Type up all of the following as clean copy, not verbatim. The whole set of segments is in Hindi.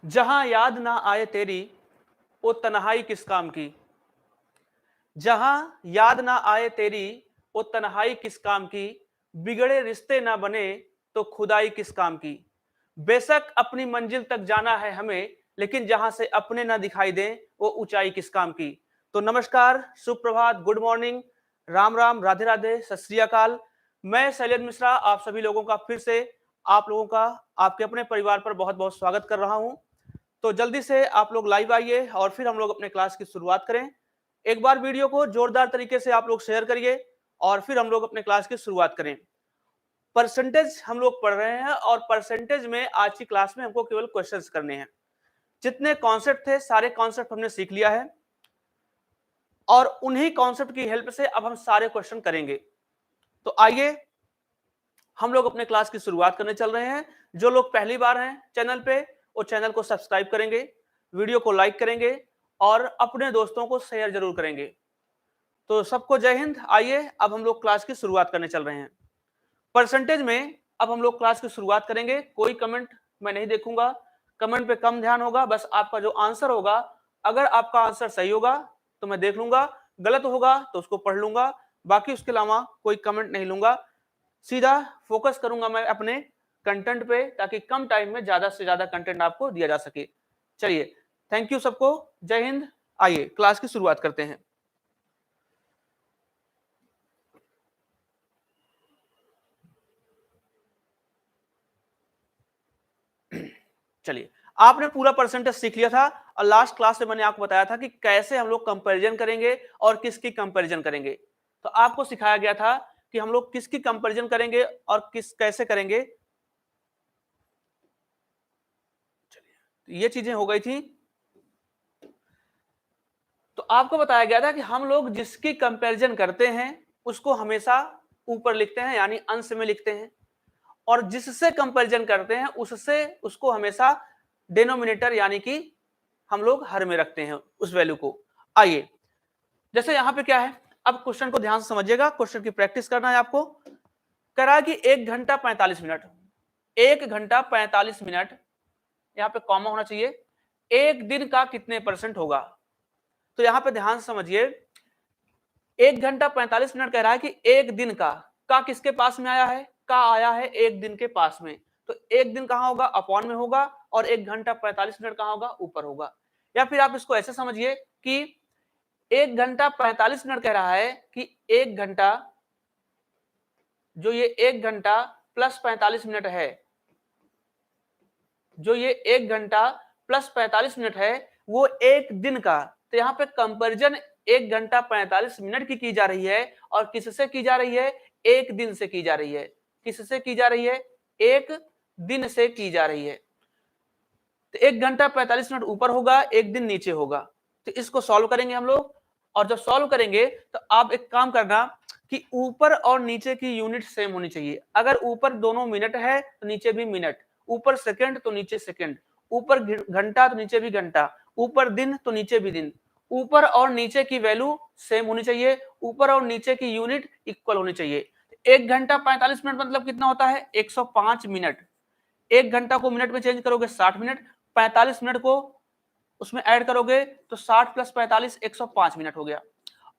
जहां याद ना आए तेरी वो तन्हाई किस काम की। जहां याद ना आए तेरी वो तन्हाई किस काम की। बिगड़े रिश्ते ना बने तो खुदाई किस काम की। बेशक अपनी मंजिल तक जाना है हमें, लेकिन जहां से अपने ना दिखाई दें वो ऊंचाई किस काम की। तो नमस्कार, सुप्रभात, गुड मॉर्निंग, राम राम, राधे राधे, सत श्री अकाल। मैं शैलेंद्र मिश्रा आप सभी लोगों का फिर से आप लोगों का आपके अपने परिवार पर बहुत बहुत स्वागत कर रहा हूं। तो जल्दी से आप लोग लाइव आइए और फिर हम लोग अपने क्लास की शुरुआत करें। एक बार वीडियो को जोरदार तरीके से आप लोग शेयर करिए और फिर हम लोग अपने क्लास की शुरुआत करें। परसेंटेज हम लोग पढ़ रहे हैं और परसेंटेज में आज की क्लास में हमको केवल क्वेश्चंस करने हैं। जितने कॉन्सेप्ट थे सारे कॉन्सेप्ट हमने सीख लिया है और उन्हीं कॉन्सेप्ट की हेल्प से अब हम सारे क्वेश्चन करेंगे। तो आइए हम लोग अपने क्लास की शुरुआत करने चल रहे हैं। जो लोग पहली बार हैं चैनल पे वो चैनल को सब्सक्राइब करेंगे, वीडियो को लाइक करेंगे और अपने दोस्तों को शेयर जरूर करेंगे। तो सबको जय हिंद। आइए अब हम लोग क्लास की शुरुआत करने चल रहे हैं। परसेंटेज में अब हम लोग क्लास की शुरुआत करेंगे। कोई कमेंट मैं नहीं देखूंगा, कमेंट पे कम ध्यान होगा, बस आपका जो आंसर होगा, अगर आपका आंसर सही होगा तो मैं देख लूंगा, गलत होगा तो उसको पढ़ लूंगा, बाकी उसके अलावा कोई कमेंट नहीं लूंगा। सीधा फोकस करूंगा मैं अपने कंटेंट पे ताकि कम टाइम में ज्यादा से ज्यादा कंटेंट आपको दिया जा सके। चलिए, थैंक यू सबको, जय हिंद। आइए क्लास की शुरुआत करते हैं। चलिए, आपने पूरा परसेंटेज सीख लिया था और लास्ट क्लास में मैंने आपको बताया था कि कैसे हम लोग कंपैरिजन करेंगे और किसकी कंपैरिजन करेंगे। तो आपको सिखाया गया था कि हम लोग किसकी कंपैरिजन करेंगे और किस कैसे करेंगे। चलिए, तो ये चीजें हो गई थी। तो आपको बताया गया था कि हम लोग जिसकी कंपैरिजन करते हैं उसको हमेशा ऊपर लिखते हैं यानी अंश में लिखते हैं, और जिससे कंपैरिजन करते हैं उससे उसको हमेशा डिनोमिनेटर यानी कि हम लोग हर में रखते हैं उस वैल्यू को। आइए, जैसे यहां पे क्या है, अब क्वेश्चन को ध्यान से समझिएगा, क्वेश्चन की प्रैक्टिस करना है आपको। करा कि 1 घंटा 45 मिनट, 1 घंटा 45 मिनट, यहां पे कॉमा होना चाहिए, एक दिन का कितने परसेंट होगा। तो यहां पे ध्यान से समझिए, 1 घंटा 45 मिनट कह रहा है कि एक दिन का किसके पास में आया है, का आया है एक दिन के पास में। तो एक दिन कहां होगा, अपॉन में होगा, और 1 घंटा 45 मिनट कहां होगा, ऊपर होगा। या फिर आप इसको ऐसे समझिए कि 1 घंटा 45 मिनट कह रहा है कि एक घंटा, जो ये 1 घंटा प्लस 45 मिनट है, जो ये 1 घंटा प्लस 45 मिनट है वो एक दिन का। तो यहाँ पे कंपैरिजन 1 घंटा 45 मिनट की जा रही है और किससे की जा रही है, एक दिन से की जा रही है। किससे की जा रही है, एक दिन से की जा रही है। तो 1 घंटा 45 मिनट ऊपर होगा, एक दिन नीचे होगा। तो इसको सॉल्व करेंगे हम लोग, और जब सॉल्व करेंगे तो आप एक काम करना कि ऊपर और नीचे की यूनिट सेम होनी चाहिए। अगर ऊपर दोनों मिनट है तो नीचे भी मिनट, ऊपर सेकंड तो नीचे सेकंड, ऊपर घंटा तो नीचे भी घंटा, ऊपर दिन तो नीचे भी दिन। ऊपर और नीचे की वैल्यू सेम होनी चाहिए, ऊपर और नीचे की यूनिट इक्वल होनी चाहिए। 1 घंटा 45 मिनट मतलब कितना होता है, 105 मिनट। 1 घंटा को मिनट में चेंज करोगे 60 मिनट, 45 मिनट को उसमें ऐड करोगे तो 60 प्लस 45 105 मिनट हो गया।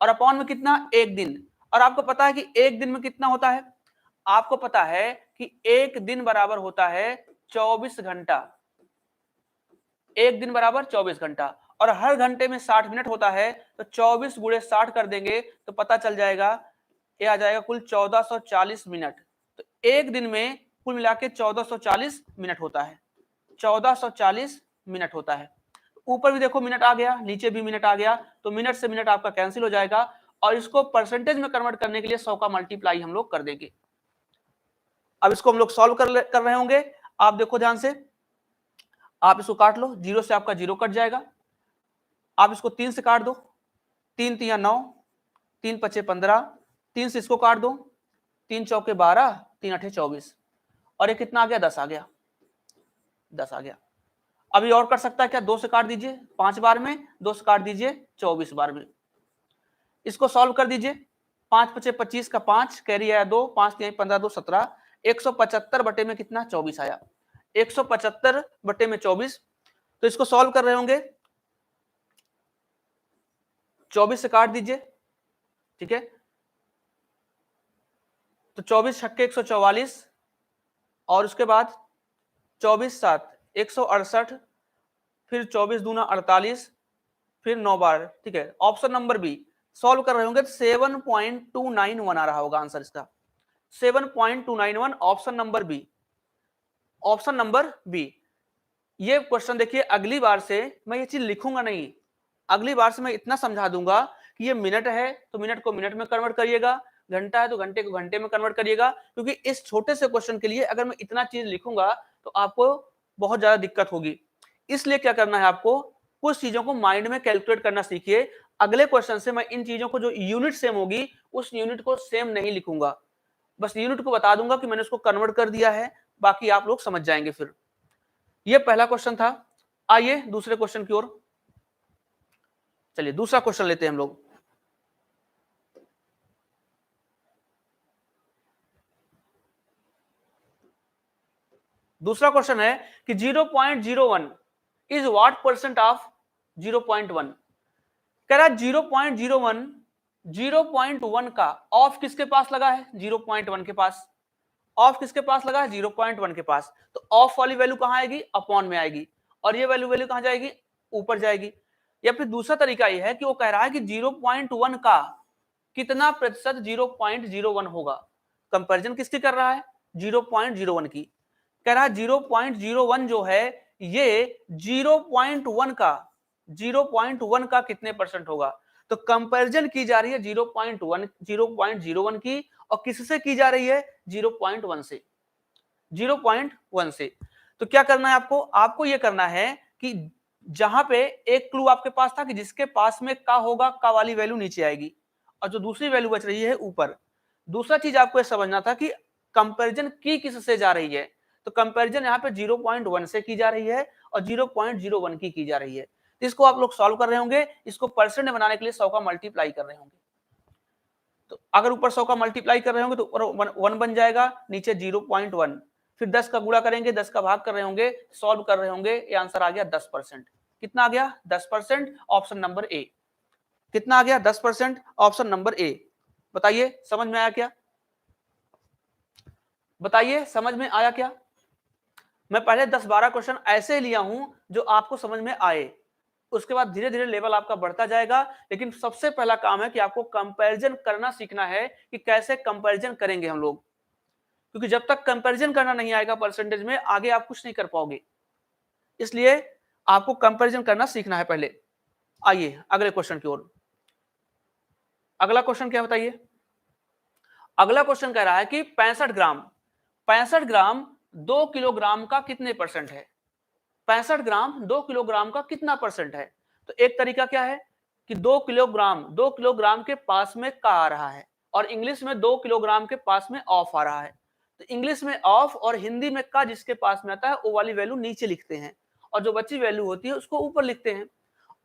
और अपॉन में कितना, एक दिन। और आपको पता है कि एक दिन में कितना होता है, आपको पता है कि एक दिन बराबर होता है 24 घंटा। एक दिन बराबर 24 घंटा, और हर घंटे में 60 मिनट होता है, तो 24 गुणे 60 कर देंगे तो पता चल जाएगा, ये आ जाएगा कुल 1440 मिनट। तो एक दिन में कुल मिला के 1440 मिनट होता है, 1440 मिनट होता है। ऊपर भी देखो मिनट आ गया, नीचे भी मिनट आ गया, तो मिनट से मिनट आपका कैंसिल हो जाएगा, और इसको परसेंटेज में कन्वर्ट करने के लिए 100 का मल्टीप्लाई हम लोग कर देंगे। अब इसको हम लोग सॉल्व कर रहे होंगे। आप देखो ध्यान से, आप इसको काट लो, जीरो से आपका जीरो कट जाएगा। आप इसको 3 से काट दो, 3 तिया 9, 3 पचे 15, 3 से इसको काट दो, 3 चौके 12, 3 अठे 24, और ये कितना आ गया, 10 आ गया, 10 आ गया। अभी और कर सकता है क्या, 2 से काट दीजिए 5 बार में, 2 से काट दीजिए 24 बार में। इसको सॉल्व कर दीजिए, 5 पचे 25 का 5 कैरी आया 2, 5 तिहाई 15 2 17, 175 बटे में कितना 24 आया, 175 बटे में 24। तो इसको सॉल्व कर रहे होंगे, 24 से काट दीजिए, ठीक है। तो 24 छक्के 144 और उसके बाद 24 7 168, फिर 24 दूना 48, फिर 9 बार, ठीक है। ऑप्शन नंबर बी सॉल्व कर रहे होंगे तो 7.291 आ रहा होगा आंसर इसका, 7.291 option number B, option number B. ये क्वेश्चन देखिए, अगली बार से मैं ये चीज लिखूंगा नहीं, अगली बार से मैं इतना समझा दूंगा कि ये मिनट है तो मिनट को मिनट में कन्वर्ट करिएगा, घंटा है तो घंटे को घंटे में कन्वर्ट करिएगा, क्योंकि इस छोटे से क्वेश्चन के लिए अगर मैं इतना चीज लिखूंगा तो आपको बहुत ज्यादा दिक्कत होगी। इसलिए क्या करना है आपको, कुछ चीजों को माइंड में कैलकुलेट करना सीखिए। अगले क्वेश्चन से मैं इन चीजों को जो यूनिट सेम होगी उस यूनिट को सेम नहीं लिखूंगा, बस यूनिट को बता दूंगा कि मैंने उसको कन्वर्ट कर दिया है, बाकी आप लोग समझ जाएंगे फिर। ये पहला क्वेश्चन था। आइए दूसरे क्वेश्चन की ओर चलिए, दूसरा क्वेश्चन लेते हैं हम लोग। दूसरा क्वेश्चन है कि 0.01 इज व्हाट परसेंट ऑफ 0.1। कह रहा है 0.01, 0.1 का ऑफ किसके पास लगा है, 0.1 के पास। ऑफ किसके पास लगा है, 0.1 के पास। तो ऑफ वाली वैल्यू कहां आएगी, अपॉन में आएगी, और ये वैल्यू कहां जाएगी, ऊपर जाएगी। या फिर दूसरा तरीका ये है कि वो कह रहा है कि 0.1 का कितना प्रतिशत 0.01 होगा। कंपैरिजन किसकी कर रहा है, 0.01 की। कह रहा है 0.01 जो है ये 0.1 का कितने परसेंट होगा। तो कंपैरिजन की जा रही है 0.1 की, और किससे की जा रही है, 0.1 से, 0.1 से। तो क्या करना है आपको, आपको ये करना है कि जहां पे एक क्लू आपके पास था कि जिसके पास में का होगा, का वाली वैल्यू नीचे आएगी, और जो दूसरी वैल्यू बच रही है ऊपर। दूसरा चीज आपको यह समझना था कि कंपैरिजन की किससे जा रही है। तो कंपैरिजन यहाँ पे 0.1 से की जा रही है और 0.01 की जा रही है। तो इसको आप लोग सॉल्व कर रहे होंगे, इसको परसेंट में बनाने के लिए 100 का मल्टीप्लाई कर रहे होंगे। तो अगर ऊपर 100 का मल्टीप्लाई कर रहे होंगे तो ऊपर 1 बन जाएगा, नीचे 0.1, फिर 10 का गुणा करेंगे, 10 का भाग कर रहे होंगे, सॉल्व कर रहे होंगे, ये आंसर आ गया 10%। कितना आ गया, 10%, ऑप्शन नंबर ए। कितना आ गया, 10%, ऑप्शन नंबर ए। बताइए समझ में आया क्या, बताइए समझ में आया क्या। मैं पहले 10-12 क्वेश्चन ऐसे लिया हूं जो आपको समझ में आए, उसके बाद धीरे धीरे लेवल आपका बढ़ता जाएगा। लेकिन सबसे पहला काम है कि आपको कंपैरिजन करना सीखना है कि कैसे कंपैरिजन करेंगे हम लोग, क्योंकि जब तक कंपैरिजन करना नहीं आएगा परसेंटेज में, आगे आप कुछ नहीं कर पाओगे। इसलिए आपको कंपैरिजन करना सीखना है पहले। आइए अगले क्वेश्चन की ओर। अगला क्वेश्चन क्या बताइए। अगला क्वेश्चन कह रहा है कि 65 ग्राम 2 किलोग्राम का कितने परसेंट है। 65 ग्राम 2 किलोग्राम का कितना परसेंट है। तो एक तरीका क्या है कि 2 किलोग्राम के पास में का आ रहा है, और इंग्लिश में 2 किलोग्राम के पास में ऑफ आ रहा है। तो इंग्लिश में ऑफ और हिंदी में का जिसके पास में आता है वो वाली वैल्यू नीचे लिखते हैं, और जो बची वैल्यू होती है उसको ऊपर लिखते हैं।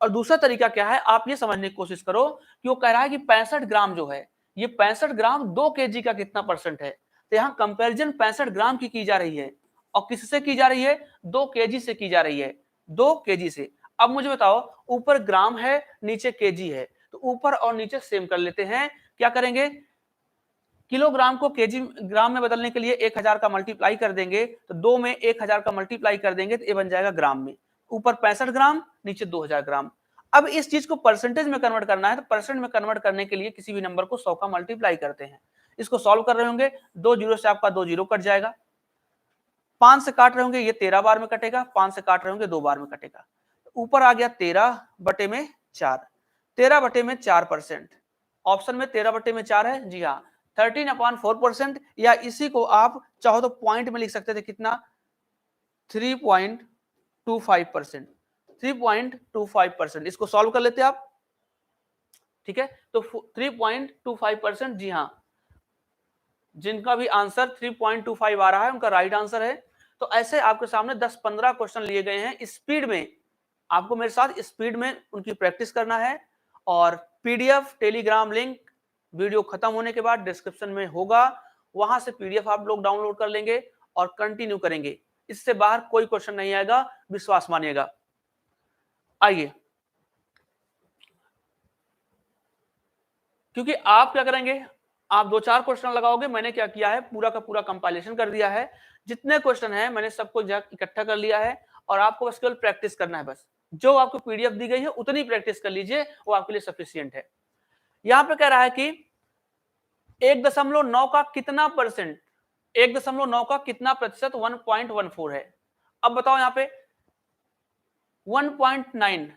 और दूसरा तरीका क्या है, आप ये समझने की कोशिश करो कि वो कह रहा है कि 65 ग्राम जो है, ये 65 ग्राम 2 केजी का कितना परसेंट है। तो यहाँ कंपैरिजन 65 ग्राम की जा रही है, और किससे की जा रही है, 2 केजी से की जा रही है, 2 केजी से। अब मुझे बताओ, ऊपर ग्राम है नीचे केजी है, तो ऊपर और नीचे सेम कर लेते हैं। क्या करेंगे, किलोग्राम को केजी ग्राम में बदलने के लिए 1000 का मल्टीप्लाई कर देंगे, तो 2 में 1000 का मल्टीप्लाई कर देंगे तो ये बन जाएगा ग्राम में। ऊपर 65 ग्राम, नीचे 2000 ग्राम। अब इस चीज को परसेंटेज में कन्वर्ट करना है, तो परसेंट में कन्वर्ट करने के लिए किसी भी नंबर को 100 का मल्टीप्लाई करते हैं। इसको सॉल्व कर रहे होंगे, 2 जीरो से आपका 2 जीरो कट जाएगा, 5 से काट रहे होंगे, ये 13 बार में कटेगा, 5 से काट रहे होंगे 2 बार में कटेगा। ऊपर आ गया 13/4, 13/4%। ऑप्शन में 13/4 है, जी हाँ, 13/4%। या इसी को आप चाहो तो पॉइंट में लिख सकते थे, कितना, 3.25%, 3.25%। इसको सॉल्व कर लेते आप, ठीक है। तो 3.25%, जी हाँ, जिनका भी आंसर 3.25 आ रहा है उनका राइट आंसर है। तो ऐसे आपके सामने 10-15 क्वेश्चन लिए गए हैं स्पीड में, आपको मेरे साथ स्पीड में उनकी प्रैक्टिस करना है। और पीडीएफ टेलीग्राम लिंक वीडियो खत्म होने के बाद डिस्क्रिप्शन में होगा, वहां से पीडीएफ आप लोग डाउनलोड कर लेंगे और कंटिन्यू करेंगे। इससे बाहर कोई क्वेश्चन नहीं आएगा, विश्वास मानिएगा। आइए, क्योंकि आप क्या करेंगे, आप 2-4 क्वेश्चन लगाओगे। मैंने क्या किया है, पूरा का पूरा कंपाइलेशन कर दिया है। जितने क्वेश्चन हैं मैंने सबको इकट्ठा कर लिया है और आपको बस केवल प्रैक्टिस करना है। बस जो आपको पीडीएफ दी गई है उतनी प्रैक्टिस कर लीजिए, वो आपके लिए सफिशिएंट है। यहां पे कह रहा है कि 1.9 का कितना परसेंट, 1.9 का कितना प्रतिशत 1.14 है। अब बताओ यहां पे 1.9,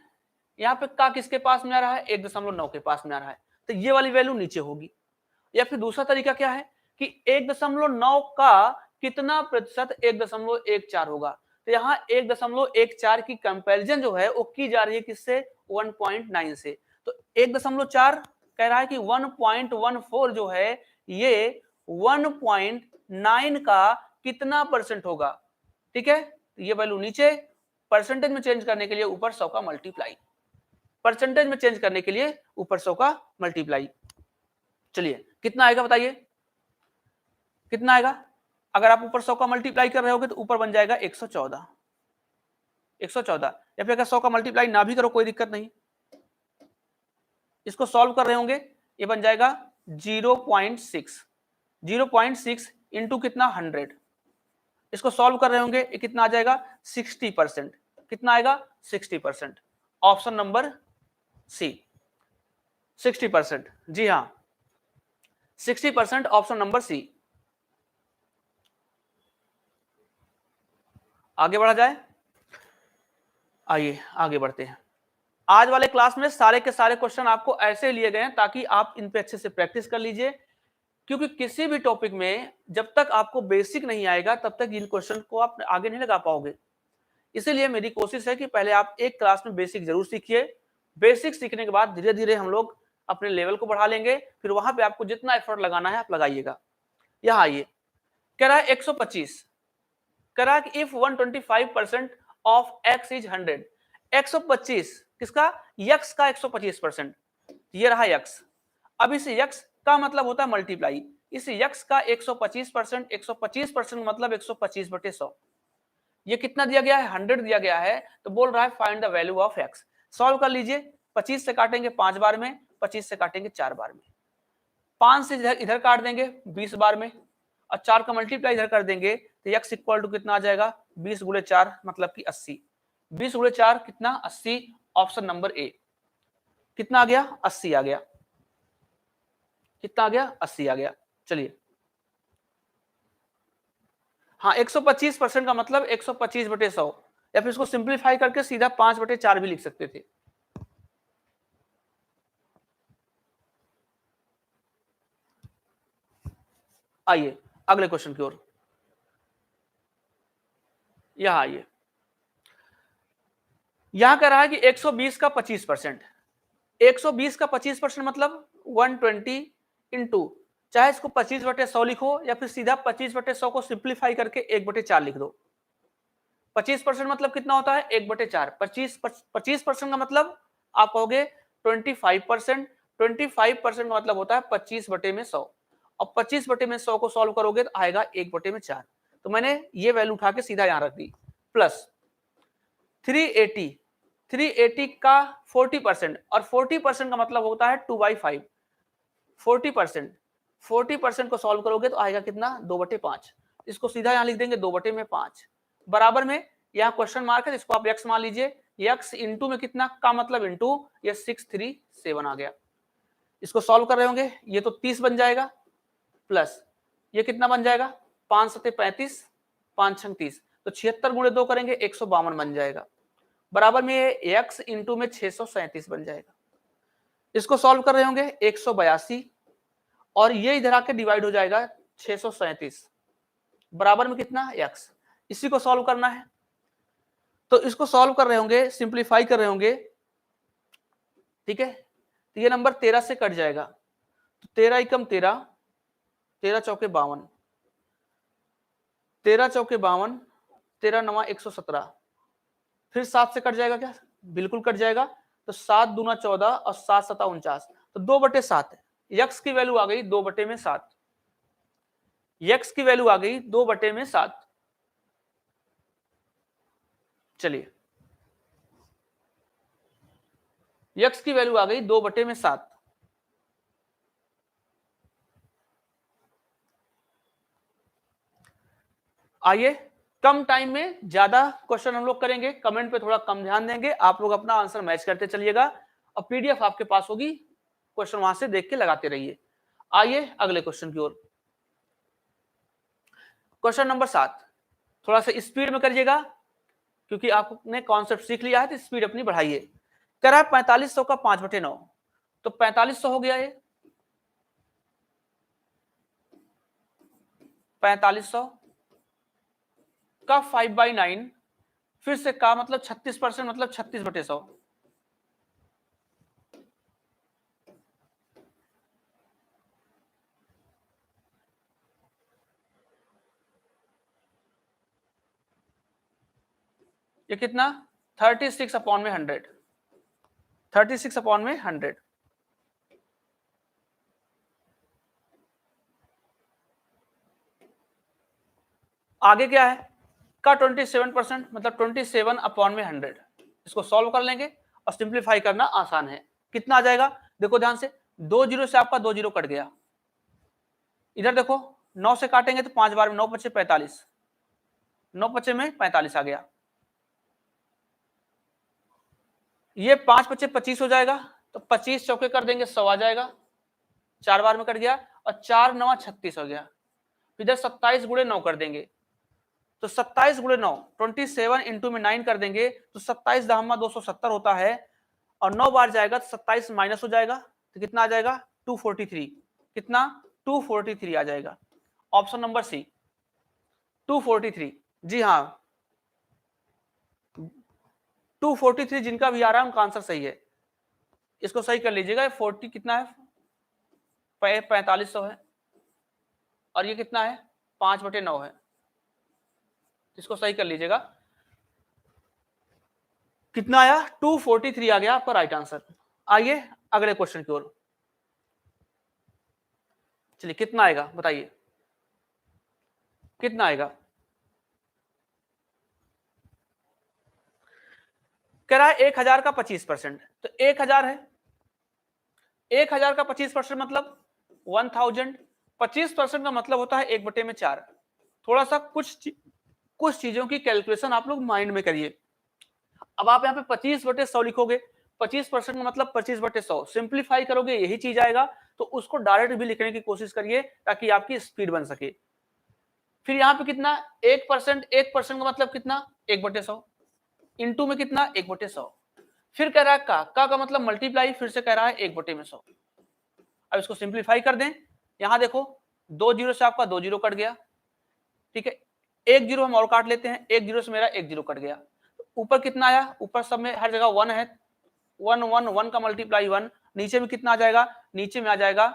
यहां पे का किसके पास में आ रहा है, 1.9 के पास में आ रहा है, तो ये वाली वैल्यू नीचे होगी। या फिर दूसरा तरीका क्या है कि 1.9 का कितना प्रतिशत 1.14 होगा, तो यहाँ 1.14 की कंपैरिजन जो है वो की जा रही है किससे, 1.9 से। तो 1.4 कह रहा है कि 1.14 जो है ये 1.9 का कितना परसेंट होगा। ठीक है, तो ये वैल्यू नीचे, परसेंटेज में चेंज करने के लिए ऊपर 100 का मल्टीप्लाई, परसेंटेज में चेंज करने के लिए ऊपर 100 का मल्टीप्लाई। चलिए कितना आएगा बताइए, कितना आएगा। अगर आप ऊपर 100 का मल्टीप्लाई कर रहे होगे तो ऊपर बन जाएगा 114, 114। या फिर अगर 100 का मल्टीप्लाई ना भी करो कोई दिक्कत नहीं, इसको सॉल्व कर रहे होंगे, ये बन जाएगा 0.6, 0.6 इंटू कितना 100। इसको सॉल्व कर रहे होंगे, ये कितना आ जाएगा 60%। कितना आएगा 60%। Option number C 60%। जी हाँ 60% ऑप्शन नंबर सी। आगे बढ़ा जाए, आइए आगे बढ़ते हैं। आज वाले क्लास में सारे के सारे क्वेश्चन आपको ऐसे लिए गए हैं ताकि आप इन पे अच्छे से प्रैक्टिस कर लीजिए, क्योंकि किसी भी टॉपिक में जब तक आपको बेसिक नहीं आएगा तब तक इन क्वेश्चन को आप आगे नहीं लगा पाओगे। इसीलिए मेरी कोशिश है कि पहले आप एक क्लास में बेसिक जरूर सीखिए, बेसिक सीखने के बाद धीरे धीरे हम लोग अपने लेवल को बढ़ा लेंगे, फिर वहां पे आपको जितना एफर्ट लगाना है आप लगाइएगा। यहाँ आइए, कह रहा है 125, कह रहा है कि इफ 125% ऑफ x इज 100, 125 किसका, x का 125%, ये रहा x। अब इस x का मतलब होता है मल्टीप्लाई, इस x का 125%, 125% मतलब 125/100। ये कितना दिया गया है, 100 दिया गया है, तो बोल रहा है find the value of x। Solve कर लीजिए, 25 से काटेंगे 5 बार में, 25 से काटेंगे 4 बार में, 5 से इधर काट देंगे 20 बार में, और 4 का मल्टीप्लाई इधर कर देंगे तो x इक्वल टू कितना आ जाएगा, 20 गुणे 4 मतलब कि 80, 20 गुणे 4 कितना 80। ऑप्शन नंबर ए कितना आ गया, 80 आ गया। कितना आ गया, 80 आ गया। चलिए हाँ 125% का मतलब 125/100, या फिर इसको सिंप्लीफाई करके सीधा 5/4 भी लिख सकते थे। आइए अगले क्वेश्चन की ओर, यहां आइए। यहां कह रहा है कि 120 का 25%, 120 का 25% मतलब 120 इंटू, चाहे इसको 25/100 लिखो या फिर सीधा 25/100 को सिंप्लीफाई करके 1/4 लिख दो। 25% मतलब कितना होता है, 1/4। 25% का मतलब आप कहोगे 25%, 25% का मतलब होता है 25/100, और 25/100 को सॉल्व करोगे तो आएगा 1/4। तो मैंने ये वैल्यू उठा के सीधा यहां रख दी, प्लस 380, 380 का 40%, और 40% का मतलब होता है 2/5, 40%, 40% को सॉल्व करोगे तो आएगा कितना, 2/5। इसको सीधा यहां लिख देंगे 2/5 बराबर में, यहाँ क्वेश्चन मार्क है, इसको आप x मान लीजिए, x इंटू में कितना का मतलब इंटू, ये 637 आ गया। इसको सॉल्व कर रहे होंगे, ये तो 30 बन जाएगा, प्लस ये कितना बन जाएगा, 5 सत्ते 35, 5 छंग 30, तो 76 गुणे 2 करेंगे 152 बन जाएगा, बराबर में ये x इंटू में 637 बन जाएगा। इसको सॉल्व कर रहे होंगे 182, और ये इधर आके डिवाइड हो जाएगा 637, बराबर में कितना x। इसी को सॉल्व करना है, तो इसको सॉल्व कर रहे होंगे, सिंप्लीफाई कर रहे होंगे, ठीक है। तो ये नंबर 13 से कट जाएगा, तो 13 एकम 13, 13 चौके 52, 13 चौके 52, 13 नवा 117, फिर 7 से कट जाएगा क्या, बिल्कुल कट जाएगा, तो 7 दूना 14 और 7 सता 49, तो 2/7 है। x की वैल्यू आ गई 2/7, x की वैल्यू आ गई 2/7। चलिए यक्स की वैल्यू आ गई 2/7। आइए कम टाइम में ज्यादा क्वेश्चन हम लोग करेंगे, कमेंट पे थोड़ा कम ध्यान देंगे, आप लोग अपना आंसर मैच करते चलिएगा और पीडीएफ आपके पास होगी, क्वेश्चन वहां से देख के लगाते रहिए। आइए अगले क्वेश्चन की ओर। क्वेश्चन नंबर 7, थोड़ा सा स्पीड में करिएगा क्योंकि आपने कॉन्सेप्ट सीख लिया है तो स्पीड अपनी बढ़ाइए। कह रहा है 4500 का 5/9, तो 4500 हो गया ये, 4500 का 5/9, फिर से का मतलब 36%, मतलब 36/100। ये कितना 36/100, 36/100। आगे क्या है का 27%, मतलब 27/100। इसको सॉल्व कर लेंगे और सिंप्लीफाई करना आसान है। कितना आ जाएगा, देखो ध्यान से, 2 जीरो से आपका 2 जीरो कट गया, इधर देखो 9 से काटेंगे तो 5 बार में 9 पचे 45, 9 पचे में 45 आ गया, ये 5 पचे 25 हो जाएगा, तो 25 चौके कर देंगे 100 आ जाएगा, 4 बार में कट गया, और 4 9 36 हो गया, इधर 27 गुणे 9 कर देंगे, तो 27 गुणे 9 27 इंटू में 9 कर देंगे तो 27 दहम्मा 270 होता है, और 9 बार जाएगा तो 27 माइनस हो जाएगा, तो कितना आ जाएगा 243, कितना 243 आ जाएगा। ऑप्शन नंबर सी 243, जी हाँ 243 जिनका भी आ रहा है उनका आंसर सही है। इसको सही कर लीजिएगा, 40 कितना है 4500 है, और ये कितना है 5/9 है, इसको सही कर लीजिएगा। कितना आया 243 आ गया आपका राइट आंसर। आइए अगले क्वेश्चन की ओर, चलिए कितना आएगा बताइए, कितना आएगा। कह रहा है 1000 का 25%, तो 1000 है, 1000 का 25% मतलब 1000, 25% का मतलब होता है 1/4। थोड़ा सा कुछ चीजों की कैलकुलेशन आप लोग माइंड में करिए। अब आप यहाँ पे 25/100 लिखोगे, 25% का मतलब 25/100, सिंप्लीफाई करोगे यही चीज आएगा, तो उसको डायरेक्ट भी लिखने की कोशिश करिए ताकि आपकी स्पीड बन सके। फिर यहाँ पे कितना 1%, 1% का मतलब कितना 1/100, इंटू में कितना 1/100, फिर कह रहा है का मतलब मल्टीप्लाई, फिर से कह रहा है 1/100। अब इसको सिंप्लीफाई कर दें, यहां देखो 2 जीरो से आपका 2 जीरो कट गया, ठीक है, 1 जीरो हम और काट लेते हैं, 1 जीरो से मेरा 1 जीरो कट गया, ऊपर कितना आया, ऊपर सब में हर जगह 1 है, 1 1 1 का मल्टीप्लाई 1, नीचे में कितना आ जाएगा, नीचे में आ जाएगा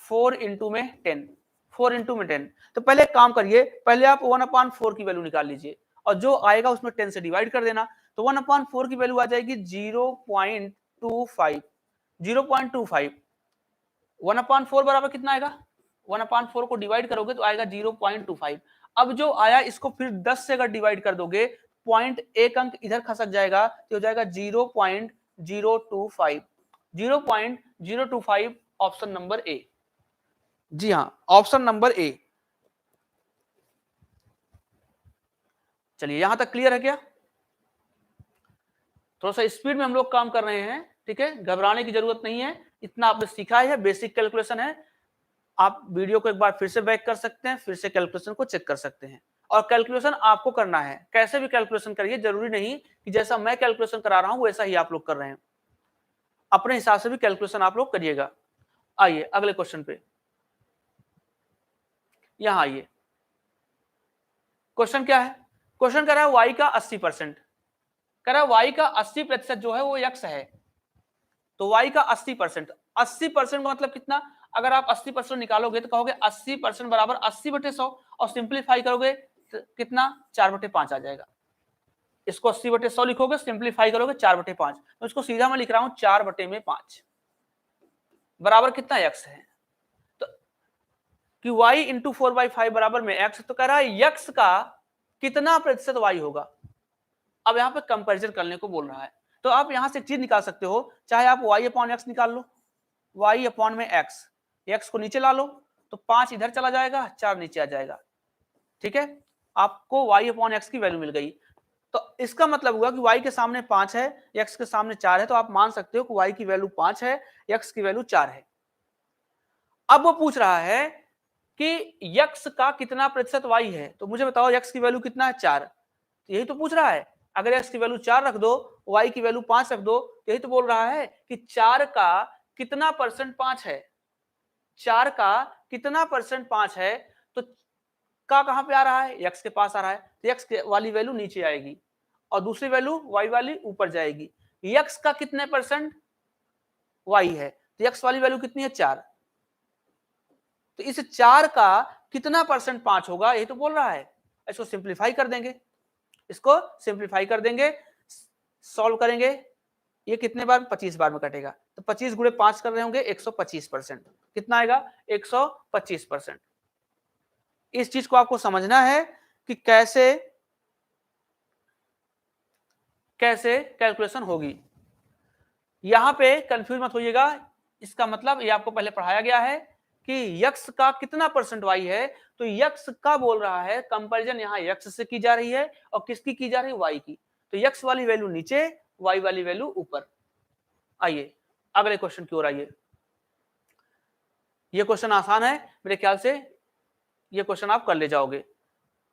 4 इंटू में 10, 4 इंटू में 10। तो पहले एक काम करिए, पहले आप 1/4 की वैल्यू निकाल लीजिए और जो आएगा उसमें 10 से डिवाइड कर देना, तो 1/4 की वैल्यू आ जाएगी 0.25, 0.25। 1/4 बराबर कितना आएगा, 1/4 को डिवाइड करोगे तो आएगा 0.25। अब जो आया इसको फिर 10 से अगर डिवाइड कर दोगे, पॉइंट एक अंक इधर खसक जाएगा तो हो जाएगा 0.025, 0.025 ऑप्शन नंबर ए। जी हाँ ऑप्शन नंबर ए। चलिए यहां तक क्लियर है क्या, थोड़ा सा स्पीड में हम लोग काम कर रहे हैं, ठीक है, घबराने की जरूरत नहीं है, इतना आपने सीखा है, बेसिक कैलकुलेशन है। आप वीडियो को एक बार फिर से बैक कर सकते हैं, फिर से कैलकुलेशन को चेक कर सकते हैं, और कैलकुलेशन आपको करना है, कैसे भी कैलकुलेशन करिए, जरूरी नहीं कि जैसा मैं कैलकुलेशन करा रहा हूं वैसा ही आप लोग कर रहे हैं, अपने हिसाब से भी कैलकुलेशन आप लोग करिएगा। आइए अगले क्वेश्चन पे, यहां आइए, क्वेश्चन क्या है, क्वेश्चन कह रहा है y का 80%, कह रहा है y का 80% जो है वो x है, तो y का 80%, 80% का मतलब कितना, अगर आप 80% निकालोगे तो कहोगे 80% बराबर 80/100, और सिंप्लीफाई करोगे तो कितना 4/5 आ जाएगा। इसको 80/100 लिखोगे, सिंप्लीफाई करोगे 4/5, तो इसको सीधा मैं लिख रहा हूं 4/5 बराबर कितना x है, तो कि y इंटू 4/5 बराबर में x, तो कह रहा है x का कितना प्रतिशत y होगा। अब यहां पे कंपैरिजन करने को बोल रहा है, तो आप यहां से एक चीज निकाल सकते हो, चाहे आप y अपॉन एक्स निकाल लो, y अपॉन में x को नीचे ला लो तो 5 इधर चला जाएगा, 4 नीचे आ जाएगा। ठीक है, आपको y अपॉन एक्स की वैल्यू मिल गई। तो इसका मतलब हुआ कि y के सामने 5 है, x के सामने 4 है, तो आप मान सकते हो कि y की वैल्यू 5 है, x की वैल्यू 4 है। अब वो पूछ रहा है कि x का कितना प्रतिशत y है, तो मुझे बताओ x की वैल्यू कितना है, 4। यही तो पूछ रहा है। अगर x की वैल्यू 4 रख दो, y की वैल्यू 5 रख दो, यही तो बोल रहा है कि 4 का कितना परसेंट 5 है, 4 का कितना परसेंट 5 है। तो का कहां पे आ रहा है, x के पास आ रहा है, तो x वाली वैल्यू नीचे आएगी और दूसरी वैल्यू y वाली ऊपर जाएगी। x का कितने परसेंट y है, तो x वाली वैल्यू कितनी है, 4। तो इस 4 का कितना परसेंट 5 होगा, ये तो बोल रहा है। इसको सिंप्लीफाई कर देंगे, इसको सिंप्लीफाई कर देंगे, सॉल्व करेंगे। ये कितने बार, 25 बार में कटेगा, तो 25 गुणे 5 कर रहे होंगे, 125%। कितना आएगा, 125%। इस चीज को आपको समझना है कि कैसे कैसे कैलकुलेशन होगी। यहां पे कंफ्यूज मत होइएगा, इसका मतलब ये आपको पहले पढ़ाया गया है कि यक्स का कितना परसेंट वाई है, तो यक्स का बोल रहा है, कंपैरिजन यहां यक्स से की जा रही है और किसकी की जा रही है, वाई की। तो यक्स वाली वैल्यू नीचे, वाई वाली वैल्यू ऊपर। आइए अगले क्वेश्चन की ओर आइए। ये क्वेश्चन आसान है मेरे ख्याल से, ये क्वेश्चन आप कर ले जाओगे।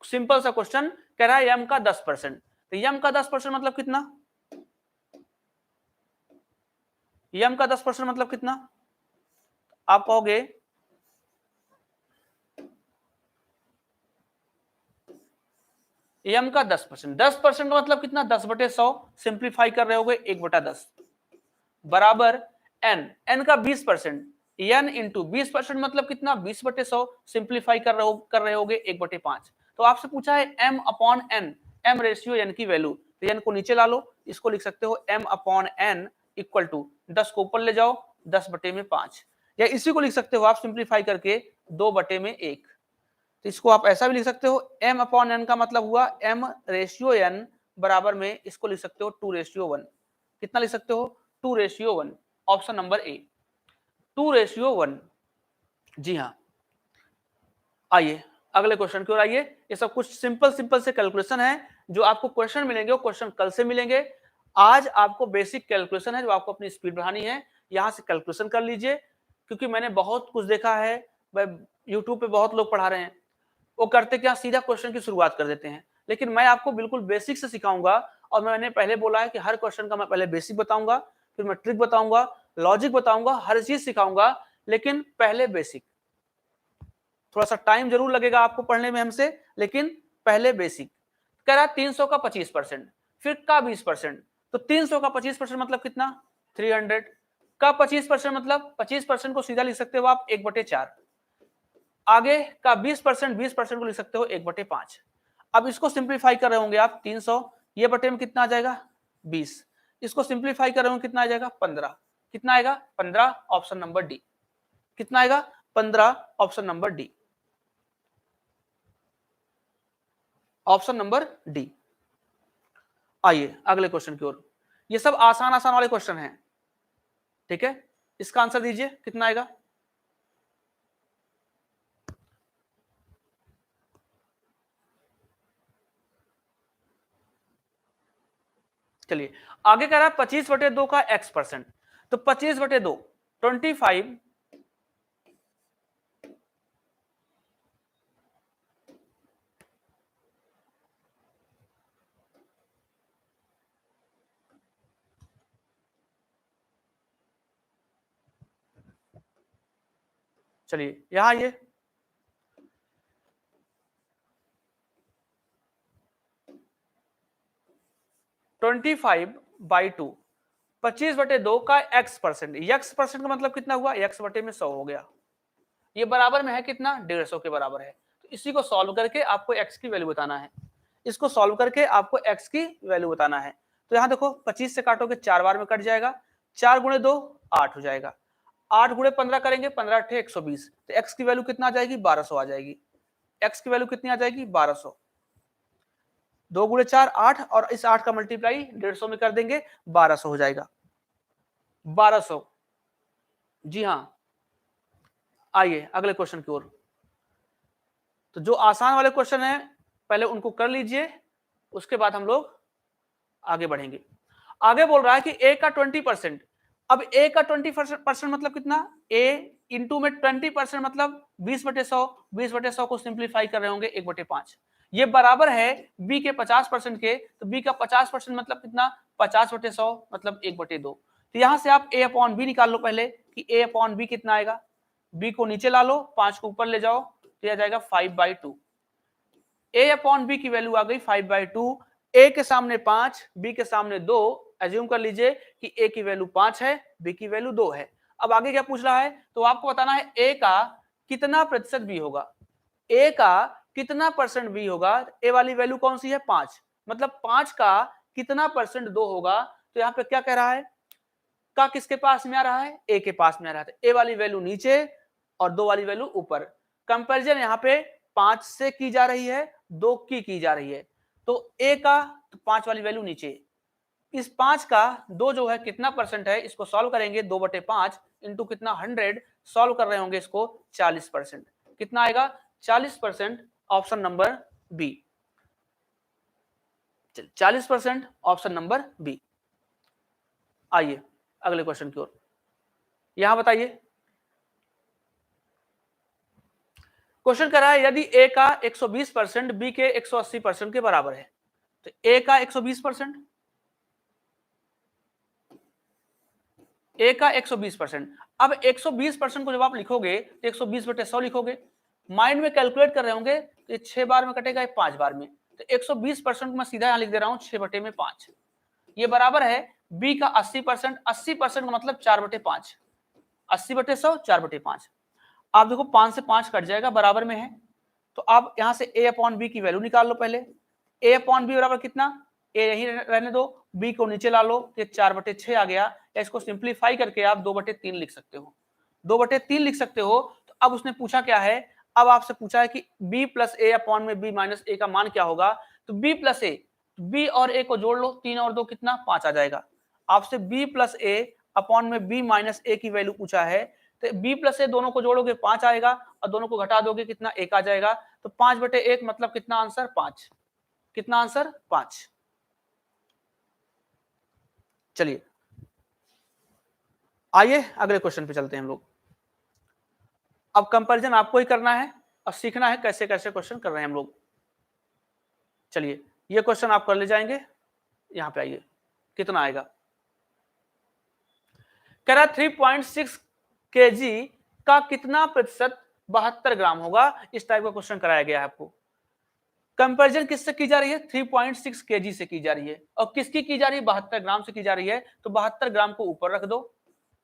सिंपल सा क्वेश्चन कह रहा है यम का 10%, तो यम का 10% मतलब कितना, यम का 10% मतलब कितना, आप कहोगे यम का 10%, 10% का मतलब कितना, 10/100, सिंप्लीफाई कर रहे होगे 1/10 बराबर एन, एन का 20%, एन इंटू 20% मतलब कितना, 20/100, सिंप्लीफाई कर रहे होगे 1/5। तो आपसे पूछा है M upon N, M ratio N की वैल्यू, तो एन को नीचे ला लो, इसको लिख सकते हो M upon N equal to 10 को ऊपर ले जाओ, 10/5, या इसी को लिख सकते हो आप सिंप्लीफाई करके 2/1। तो इसको आप ऐसा भी लिख सकते हो, m अपॉन एन का मतलब हुआ m रेशियो n बराबर में, इसको लिख सकते हो 2:1। कितना लिख सकते हो, 2:1। Option number A 2:1। जी हाँ, आइए अगले क्वेश्चन की ओर आइए। ये सब कुछ सिंपल सिंपल से कैलकुलेशन है, जो आपको क्वेश्चन मिलेंगे वो क्वेश्चन कल से मिलेंगे। आज आपको बेसिक कैलकुलेशन है जो आपको अपनी स्पीड बढ़ानी है, यहां से कैलकुलेशन कर लीजिए। क्योंकि मैंने बहुत कुछ देखा है, यूट्यूब पे बहुत लोग पढ़ा रहे हैं, वो करते क्या, सीधा क्वेश्चन की शुरुआत कर देते हैं। लेकिन मैं आपको बिल्कुल बेसिक से सिखाऊंगा, और मैंने पहले बोला है कि हर क्वेश्चन का मैं पहले बेसिक बताऊंगा, फिर मैं ट्रिक बताऊंगा, लॉजिक बताऊंगा, हर चीज सिखाऊंगा, लेकिन पहले बेसिक। थोड़ा सा टाइम जरूर लगेगा आपको पढ़ने में हमसे, लेकिन पहले बेसिक। कह रहा 300 का 25%, फिर का 20%, तो 300 का 25% मतलब कितना, 300 का 25% मतलब 25% को सीधा लिख सकते हो आप 1/4। आगे का 20%, 20% को लिख सकते हो 1/5। अब इसको सिंप्लीफाई कर रहे होंगे आप, 300 ये बटे में कितना आ जाएगा, 20। इसको सिंप्लीफाई कर रहे होंगे, कितना आ जाएगा, 15। कितना आएगा, 15, ऑप्शन नंबर डी। कितना आएगा, 15, option number D, option number D. आइए अगले क्वेश्चन की ओर। ये सब आसान आसान वाले क्वेश्चन हैं, ठीक है। इसका आंसर दीजिए, कितना आएगा। चलिए आगे कह रहा है 25/2 का x%, तो 25/2 25, चलिए यहां ये 25/2, 25/2 का x%, x% का मतलब कितना हुआ, x/100 हो गया। ये बराबर में है कितना, 150 के बराबर है। तो इसी को सॉल्व करके आपको x की वैल्यू बताना है, इसको सॉल्व करके आपको x की वैल्यू बताना है। तो यहाँ देखो 25 से काटोगे 4 बार में कट जाएगा, 4 गुणे 2 8 हो जाएगा, 8 गुणे 15 करेंगे, 15 × 120, तो x की वैल्यू कितना आ जाएगी, 1200 आ जाएगी। x की वैल्यू कितनी आ जाएगी, 1200। 2 गुणे 4 8 और इस 8 का मल्टीप्लाई 150 में कर देंगे 1200 हो जाएगा 1200। जी हाँ, आइए अगले क्वेश्चन की ओर। तो जो आसान वाले क्वेश्चन है पहले उनको कर लीजिए, उसके बाद हम लोग आगे बढ़ेंगे। आगे बोल रहा है कि a का 20%। अब a का 20% मतलब कितना, a इंटू में 20% मतलब 20/100। 20/100 को सिंप्लीफाई कर रहे होंगे 1/5। ये बराबर है b के 50% के, तो b का 50% मतलब कितना, 50/100 मतलब 1/2। तो यहां से आप a अपॉन b निकाल लो पहले कि a अपॉन b कितना आएगा। b को नीचे ला लो, 5 को ऊपर ले जाओ, तो यह जाएगा 5/2। a अपॉन b की वैल्यू आ गई 5/2। a के सामने 5, b के सामने 2। एज्यूम कर लीजिए कि a की वैल्यू 5 है, b की वैल्यू 2 है। अब आगे क्या पूछ रहा है, तो आपको बताना है a का कितना प्रतिशत b होगा। a का कितना परसेंट b होगा, a वाली वैल्यू कौन सी है 5, मतलब 5 का कितना परसेंट 2 होगा। तो यहाँ पे क्या कह रहा है, का किसके पास में आ रहा है, a के पास में आ रहा है। a वाली वैल्यू नीचे और 2 वाली वैल्यू ऊपर। कंपैरिजन यहाँ पे 5 से की जा रही है, 2 की जा रही है। तो a का तो 5 वाली वैल्यू नीचे, इस 5 का 2 जो है कितना परसेंट है, इसको सॉल्व करेंगे 2/5 इंटू कितना 100, सॉल्व कर रहे होंगे इसको 40%। कितना आएगा 40%, option number B. 40% option number B. आइए अगले क्वेश्चन की ओर। यहां बताइए क्वेश्चन कर रहा है यदि a का 120% b के 180% के बराबर है। तो a का 120%, a का 120%। अब 120% को जब आप लिखोगे तो 120/100 लिखोगे। माइंड में कैलकुलेट कर रहे होंगे तो ये 6 बार में कटेगा, ये 5 बार में। तो 120% को मैं सीधा यहां लिख दे रहा हूं 6/5। ये बराबर है b का 80%। 80% का मतलब 4/5। 80/100 4/5। आप देखो 5 से 5 कट जाएगा, बराबर में है। तो आप यहां से a अपॉन बी की वैल्यू निकाल लो पहले। a अपॉन बी बराबर कितना, a यही रहने दो, b को नीचे ला लो, ये 4/6 आ गया। या इसको सिंप्लीफाई करके आप 2/3 लिख सकते हो, 2/3 लिख सकते हो। तो अब उसने पूछा क्या है, अब आपसे पूछा है कि b प्लस ए अपॉन में b माइनस ए का मान क्या होगा। तो b प्लस ए, b और a को जोड़ लो, 3 और 2 कितना 5 आ जाएगा। आपसे b प्लस ए अपॉन में b माइनस ए की वैल्यू पूछा है। तो b प्लस ए दोनों को जोड़ोगे 5 आएगा, और दोनों को घटा दोगे कितना 1 आ जाएगा। तो 5/1 मतलब कितना आंसर 5। कितना आंसर 5। चलिए आइए अगले क्वेश्चन पे चलते हैं हम लोग। अब कंपैरिजन आपको ही करना है और सीखना है कैसे कैसे क्वेश्चन कर रहे हैं हम लोग। चलिए ये क्वेश्चन आप कर ले जाएंगे। यहां पे आइए, कितना आएगा, कह रहा 3.6 kg का कितना प्रतिशत 72 ग्राम होगा। इस टाइप का क्वेश्चन कराया गया है आपको। कंपैरिजन किससे की जा रही है, 3.6 kg से की जा रही है। और किसकी की जा रही है, 72 ग्राम से की जा रही है। तो 72 ग्राम को ऊपर रख दो,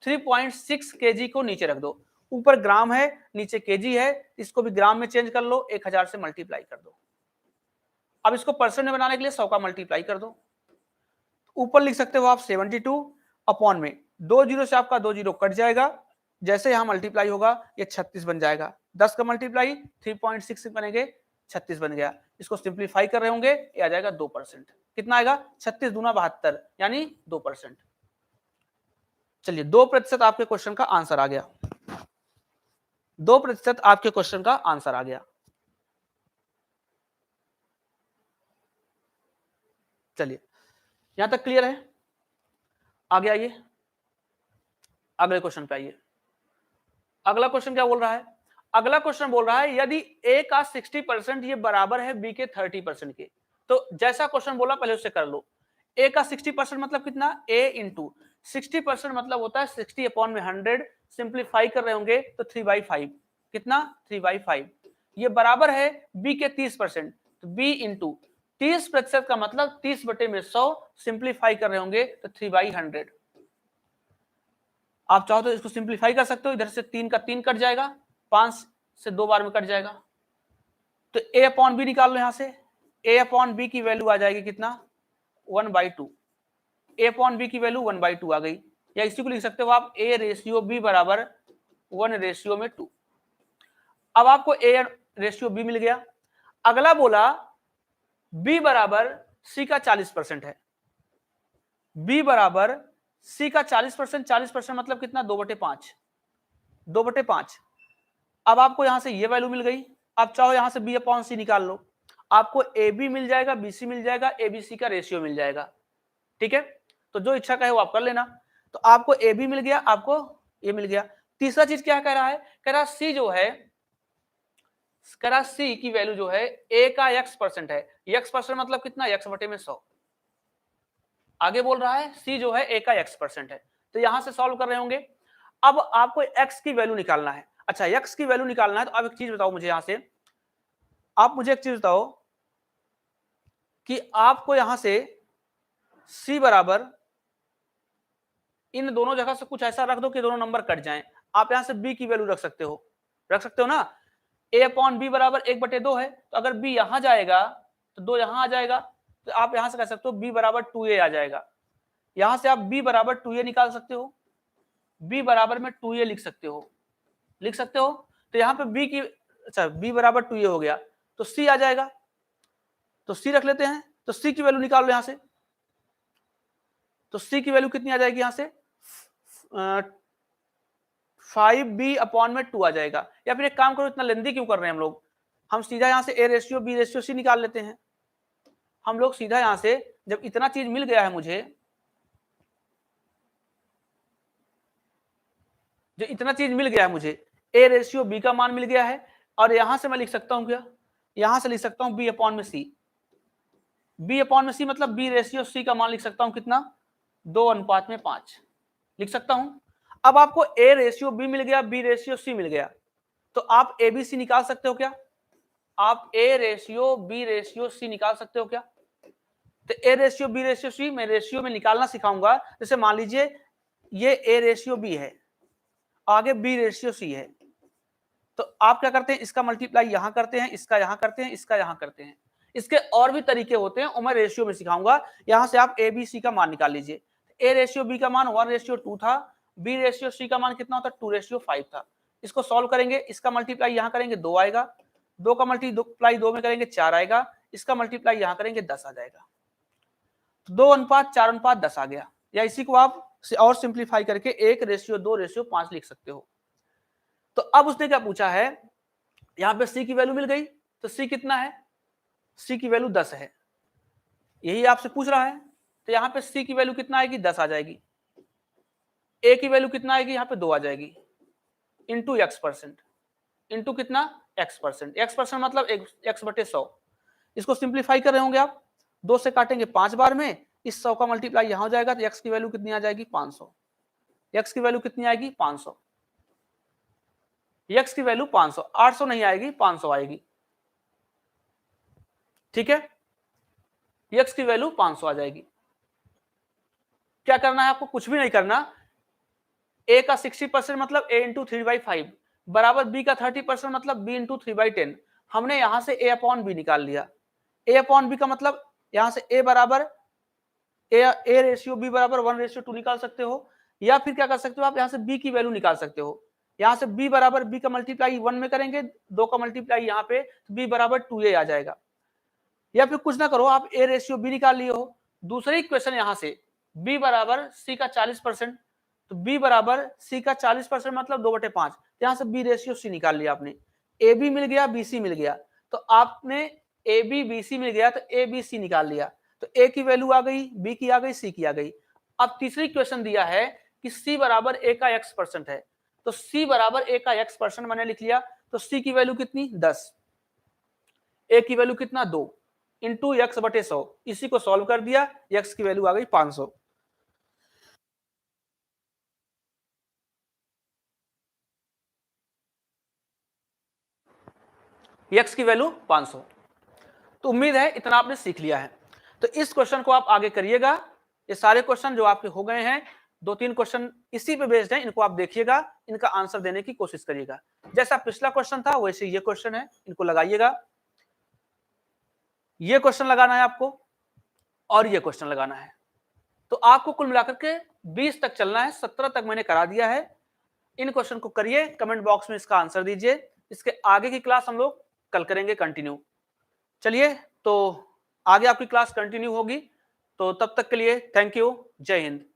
3.6 kg को नीचे रख दो। ऊपर ग्राम है, नीचे केजी है, इसको भी ग्राम में चेंज कर लो, 1000 से मल्टीप्लाई कर दो। अब इसको परसेंट में बनाने के लिए 100 का मल्टीप्लाई कर दो। ऊपर लिख सकते हो आप 72 अपॉन में 2 जीरो से आपका 2 जीरो कट जाएगा। जैसे यहां मल्टीप्लाई होगा ये 36 बन जाएगा। 10 का मल्टीप्लाई 3.6 बनेंगे 36 बन गया। इसको सिंप्लीफाई कर रहे होंगे, ये आ जाएगा 2%। कितना आएगा 36 दूना 72 यानी 2%। चलिए 2% आपके क्वेश्चन का आंसर आ गया। 2% आपके क्वेश्चन का आंसर आ गया। चलिए यहां तक क्लियर है। आगे आइए, अगले क्वेश्चन पे आइए। अगला क्वेश्चन क्या बोल रहा है, अगला क्वेश्चन बोल रहा है यदि a का 60% ये बराबर है b के 30% के। तो जैसा क्वेश्चन बोला पहले उससे कर लो। a का 60% मतलब कितना, a इंटू 60% मतलब होता है 60 अपॉन में 100। सिंप्लीफाई कर रहे होंगे तो 3/5 कितना 3/5। ये बराबर है b के 30%। तो b इंटू 30% का मतलब 30/100। सिंप्लीफाई कर रहे होंगे तो 3/100। आप चाहो तो इसको सिंप्लीफाई कर सकते हो, इधर से 3 का 3 कट जाएगा, 5 से 2 बार में कट जाएगा। तो a अपॉन बी निकाल लो, यहां से a अपॉन बी की वैल्यू आ जाएगी कितना 1/2। a अपॉन बी की वैल्यू 1/2 आ गई। या इसी को लिख सकते हो आप a रेशियो b बराबर 1:2। अब आपको a रेशियो b मिल गया। अगला बोला बी बराबर सी का 40% है, बी बराबर सी का 40%, 40% मतलब कितना 2/5, 2/5। अब आपको यहां से ये वैल्यू मिल गई, आप चाहो यहां से बी अपॉन सी निकाल लो, आपको ए बी मिल जाएगा, बी सी मिल जाएगा, ए बी सी का रेशियो मिल जाएगा। ठीक है, तो जो इच्छा का है वो आप कर लेना। तो आपको ए बी मिल गया, आपको ये मिल गया। तीसरा चीज क्या कह रहा है, कह रहा सी जो है, कह रहा सी की वैल्यू जो है ए का x% है, x% मतलब कितना, x बटे में 100। आगे बोल रहा है सी जो है ए का x% है, तो यहां से सॉल्व कर रहे होंगे। अब आपको x की वैल्यू निकालना है। अच्छा, x की वैल्यू निकालना है, तो अब एक चीज बताओ मुझे, यहां से आप मुझे एक चीज बताओ कि आपको यहां से c बराबर इन दोनों जगह से कुछ ऐसा रख दो कि दोनों नंबर कट जाएं। आप यहां से b की वैल्यू रख सकते हो, रख सकते हो ना। a अपॉन बी बराबर 1/2 है, तो अगर b यहां जाएगा तो 2 यहां आ जाएगा, तो आप यहां से कह सकते हो b बराबर 2a आ जाएगा। यहां से आप b बराबर 2a निकाल सकते हो, b बराबर में 2a लिख सकते हो, लिख सकते हो। तो यहां पे b की, अच्छा b बराबर 2a हो गया, तो c आ जाएगा, तो c रख लेते हैं। तो c की वैल्यू निकाल लो यहां से, तो c की वैल्यू कितनी आ जाएगी यहां से, 5b अपॉन में 2 आ जाएगा। या फिर एक काम करो, इतना लेंदी क्यों कर रहे हैं हम लोग, हम सीधा यहां से a ratio b ratio c निकाल लेते हैं। हम लोग सीधा यहां से, जब इतना चीज मिल गया है मुझे, जो इतना चीज मिल गया है मुझे, a रेशियो b का मान मिल गया है, और यहां से मैं लिख सकता हूं क्या, यहां से लिख सकता हूं b अपॉन में c, b अपॉन में c मतलब b रेशियो c का मान लिख सकता हूं कितना, 2:5 लिख सकता हूं। अब आपको a रेशियो b मिल गया, b रेशियो c मिल गया, तो आप ए बी सी निकाल सकते हो क्या, आप a ratio b ratio c निकाल सकते हो क्या। तो a ratio b ratio c मैं रेशियो में निकालना सिखाऊंगा। जैसे मान लीजिए ये a रेशियो b है, आगे b रेशियो c है, तो आप क्या करते हैं, इसका मल्टीप्लाई यहां करते हैं, इसका यहां करते हैं, इसका यहां करते हैं। इसके और भी तरीके होते हैं, और मैं रेशियो में सिखाऊंगा। यहां से आप ए बी सी का मान निकाल लीजिए। ए रेशियो बी का मान 1:2 था, बी रेशियो सी का मान कितना होता, 2:5 था। इसको सॉल्व करेंगे, इसका मल्टीप्लाई यहां करेंगे 2 आएगा, 2 का मल्टीप्लाई 2 में करेंगे 4 आएगा, इसका मल्टीप्लाई यहां करेंगे 10 आ जाएगा। 2:4:10 आ गया। या इसी को आप और सिंप्लीफाई करके 1:2:5 लिख सकते हो। तो अब उसने क्या पूछा है, यहां पे c की वैल्यू मिल गई, तो c कितना है, c की वैल्यू 10 है, यही आपसे पूछ रहा है। तो यहां पे c की वैल्यू कितना आएगी, 10 आ जाएगी। a की वैल्यू कितना आएगी, यहां पे 2 आ जाएगी, इंटू x%, इंटू कितना, x%, x% मतलब x/100। इसको सिंप्लीफाई कर रहे होंगे आप, 2 से काटेंगे 5 बार में, इस 100 का मल्टीप्लाई यहां हो जाएगा, तो x की वैल्यू कितनी आ जाएगी, 500। x की वैल्यू कितनी आएगी, 500। x की वैल्यू 500, 800 नहीं आएगी, 500 आएगी। ठीक है, x की वैल्यू 500 आ जाएगी। क्या करना है आपको, कुछ भी नहीं करना। a का 60% मतलब a इंटू 3/5 बराबर b का 30% मतलब b इंटू 3/10। हमने यहां से a अपॉन b निकाल लिया। a अपॉन b का मतलब यहां से a बराबर a रेशियो b बराबर 1:2 निकाल सकते हो, या फिर क्या कर सकते हो आप, यहां से b की वैल्यू निकाल सकते हो। यहां से b बराबर b का मल्टीप्लाई 1 में करेंगे, 2 का मल्टीप्लाई यहाँ पे, तो b बराबर 2a आ जाएगा। या फिर कुछ ना करो, आप a रेशियो b निकाल लिए हो। दूसरे इक्वेशन यहां से b बराबर c का 40%, तो b बराबर c का 40% मतलब 2/5, यहां से b रेशियो c निकाल लिया आपने। a b मिल गया, b c मिल गया, तो आपने a b b c मिल गया, तो a b c निकाल लिया। तो a की वैल्यू आ गई, b की आ गई, c की आ गई। अब तीसरी इक्वेशन दिया है कि c बराबर a का x% है, तो c बराबर a का x% मैंने लिख लिया। तो c की वैल्यू कितनी, 10, a की वैल्यू कितना, 2 इंटू x/100। इसी को सॉल्व कर दिया, x की वैल्यू आ गई 500। x की वैल्यू 500। तो उम्मीद है इतना आपने सीख लिया है। तो इस क्वेश्चन को आप आगे करिएगा। ये सारे क्वेश्चन जो आपके हो गए हैं, 2-3 क्वेश्चन इसी पे बेस्ड हैं, इनको आप देखिएगा, इनका आंसर देने की कोशिश करिएगा। जैसा पिछला क्वेश्चन था वैसे ये क्वेश्चन है, इनको लगाइएगा। ये क्वेश्चन लगाना है आपको, और ये क्वेश्चन लगाना है। तो आपको कुल मिलाकर के 20 तक चलना है, 17 तक मैंने करा दिया है। इन क्वेश्चन को करिए, कमेंट बॉक्स में इसका आंसर दीजिए। इसके आगे की क्लास हम लोग कल करेंगे कंटिन्यू। चलिए, तो आगे आपकी क्लास कंटिन्यू होगी। तो तब तक के लिए थैंक यू। जय हिंद।